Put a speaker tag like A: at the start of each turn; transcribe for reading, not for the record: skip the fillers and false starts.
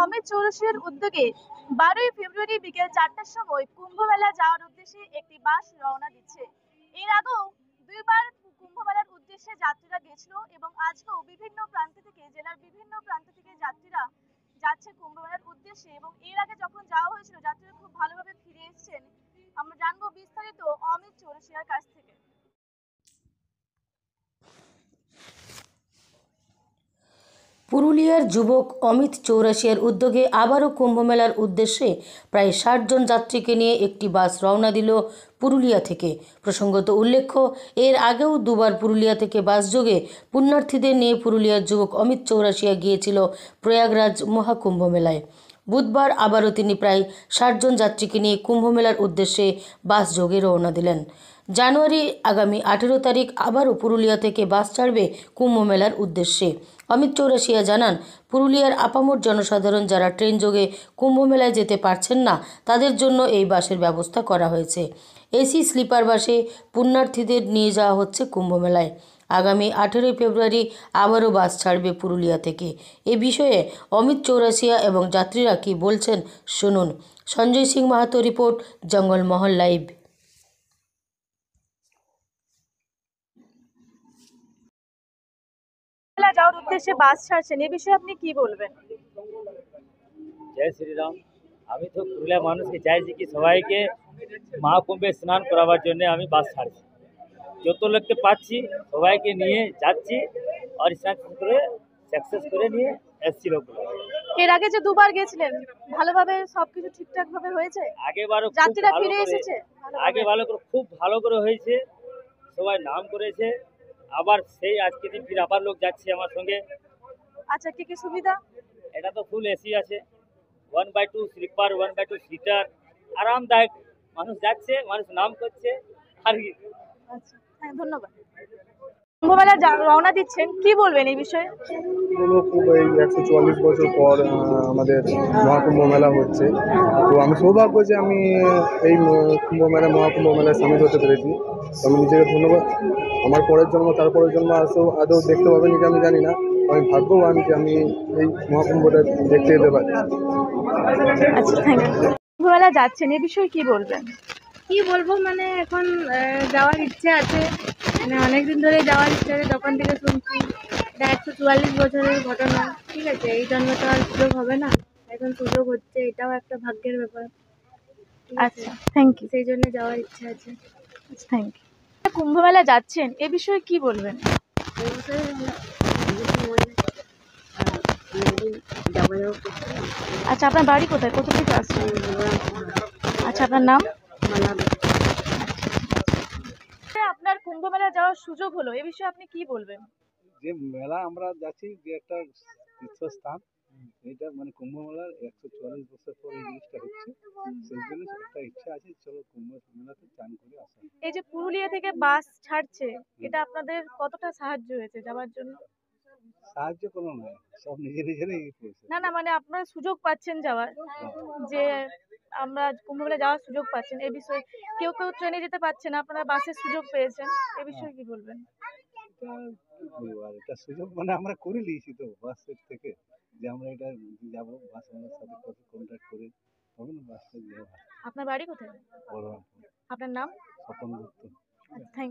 A: অমিত চৌরসিয়ার উদ্যোগে 12ই ফেব্রুয়ারি বিকেল 4টার সময় কুম্ভ মেলা যাওয়ার উদ্দেশ্যে একটি বাস রওনা দিচ্ছে। এর আগেও দুইবার কুম্ভ মেলার উদ্দেশ্যে যাত্রীরা গেছিল এবং আজকেও বিভিন্ন প্রান্ত থেকে, জেলার বিভিন্ন প্রান্ত থেকে যাত্রীরা যাচ্ছে কুম্ভ মেলার উদ্দেশ্যে। এবং এর আগে যখন যাওয়া হয়েছিল যাত্রীরা খুব ভালোভাবে ফিরে এসেছেন। আমরা জানবো বিস্তারিত অমিত চৌরসিয়ার কাছ থেকে।
B: পুরুলিয়ার যুবক অমিত চৌরাশিয়ার উদ্যোগে আবারও কুম্ভমেলার উদ্দেশ্যে প্রায় 60 জন যাত্রীকে নিয়ে একটি বাস রওনা দিল পুরুলিয়া থেকে। প্রসঙ্গত উল্লেখ্য, এর আগেও দুবার পুরুলিয়া থেকে বাসযোগে পুণ্যার্থীদের নিয়ে পুরুলিয়ার যুবক অমিত চৌরাশিয়া গিয়েছিল প্রয়াগরাজ মহাকুম্ভ মেলায়। বুধবার আবারও তিনি প্রায় 60 জন যাত্রীকে নিয়ে কুম্ভমেলার উদ্দেশ্যে বাসযোগে রওনা দিলেন। জানুয়ারি আগামী 18 তারিখ আবারও পুরুলিয়া থেকে বাস ছাড়বে কুম্ভমেলার উদ্দেশ্যে। অমিত চৌরাশিয়া জানান, পুরুলিয়ার আপামর জনসাধারণ যারা ট্রেন যোগে কুম্ভমেলায় যেতে পারছেন না, তাদের জন্য এই বাসের ব্যবস্থা করা হয়েছে। এসি স্লিপার বাসে পুণ্যার্থীদের নিয়ে যাওয়া হচ্ছে কুম্ভমেলায়। আগামী 18 ফেব্রুয়ারি আবারও বাস ছাড়বে পুরুলিয়া থেকে। এ বিষয়ে অমিত চৌরাশিয়া এবং যাত্রীরা কি বলছেন শুনুন। Sanjay Singh Mahato report, Jangalmahal live.
A: মেলা যাওয়ার উদ্দেশ্যে বাস ছাড়ছেন, এ বিষয়ে আপনি কি বলবেন?
C: জয় শ্রীরাম। আমি তো পুরুলিয়া মানুষকে চাইছি কি সবাইকে মহাকুম্ভে স্নান করাবার জন্য আমি বাস ছাড়ছি। যত লোককে পাচ্ছি সবাইকে নিয়ে যাচ্ছি আর স্নান করে সাকসেস করে নিয়ে এসছি লোকগুলো।
A: এর আগে যে দুবার গেছিলেন, ভালোভাবে সবকিছু ঠিকঠাক ভাবে হয়েছে?
C: আগেবারও
A: যাত্রীরা ফিরে এসেছে?
C: খুব ভালো করে হয়েছে, সবাই নাম করেছে। আবার সেই আজকে দিন ফির আবার লোক যাচ্ছে আমার সঙ্গে।
A: আচ্ছা, কি কি সুবিধা?
C: এটা তো ফুল এসি আছে, 1/2 স্লিপার, 1/2 সিটার, আরামদায়ক। মানুষ যাচ্ছে, মানুষ নাম করছে আর কি।
A: আচ্ছা, হ্যাঁ, ধন্যবাদ। কুম্ভমেলা রওনা দিচ্ছেন, কি বলবেন এই বিষয়ে?
D: খুব এই 144 বছর পর আমাদের মহাকুম্ভ মেলা হচ্ছে। তো আমি সৌভাগ্য যে আমি এই মহাকুম্ভ মেলায় সামিল হতে পেরেছি। আমি নিজেকে ধন্যবাদ। আমার পরের জন্ম, তারপরের জন্ম আদৌ দেখতে পাবেন এটা আমি জানি না। আমি ভাগ্যবান যে আমি এই মহাকুম্ভটা দেখতে যেতে পারি।
A: আচ্ছা, থ্যাংক ইউ। কুম্ভমেলা যাচ্ছেন, এ বিষয়ে কি বলবেন?
E: কি বলবো, মানে এখন যাওয়ার ইচ্ছে আছে, মানে অনেকদিন ধরে যাওয়ার ইচ্ছে আছে। তখন থেকে শুনছি এটা 144 বছরের ঘটনা, ঠিক আছে। এই জন্ম তো আর সুযোগ হবে না, এখন সুযোগ হচ্ছে, এটাও একটা ভাগ্যের ব্যাপার।
A: আচ্ছা, থ্যাংক ইউ।
E: সেই জন্য যাওয়ার ইচ্ছে আছে।
A: আচ্ছা, থ্যাংক ইউ। কুম্ভমেলা যাচ্ছেন, এ বিষয়ে কি বলবেন? আচ্ছা, আপনার বাড়ি কোথায়, কোথা থেকে আসছেন? আচ্ছা, আপনার নাম? আপনার কুম্ভমেলা যাওয়ার সুযোগ হলো, এ বিষয়ে আপনি কি বলবেন?
F: যে মেলা আমরা যাচ্ছি, যে একটা তীর্থস্থান, এটা মানে কুম্ভ মেলার 144 বছর পর এই জিনিসটা হচ্ছে, সেই জন্য একটা ইচ্ছা আছে, চলো কুম্ভ মেলাতে চান করে আসা।
A: এই যে পুরুলিয়া থেকে বাস ছাড়ছে, এটা আপনাদের কতটা সাহায্য হয়েছে যাওয়ার জন্য?
F: সাহায্য কোনো নয়, সব নিজে নিজেরই করছে।
A: না না, মানে আপনারা সুযোগ পাচ্ছেন যাওয়ার, যে আমরা কুম্ভমেলা যাওয়ার সুযোগ পাচ্ছেন, এই বিষয়ে কেউ কেউ ট্রেনে যেতে পারছে না, আপনারা বাসের সুযোগ পেয়েছেন, এ বিষয়ে কি বলবেন?
F: এটা কি বলবো, আর এটা সুযোগ মানে আমরা করে নিয়েছি তো বাসের থেকে, যে আমরা এটা যাবো, বাস আমাদের সাথে কন্ট্যাক্ট করে তবে না বাসটা যাওয়া।
A: আপনার বাড়ি কোথায়?
F: বড়
A: আপনার নাম?
F: স্বপন দত্ত।
A: থ্যাংক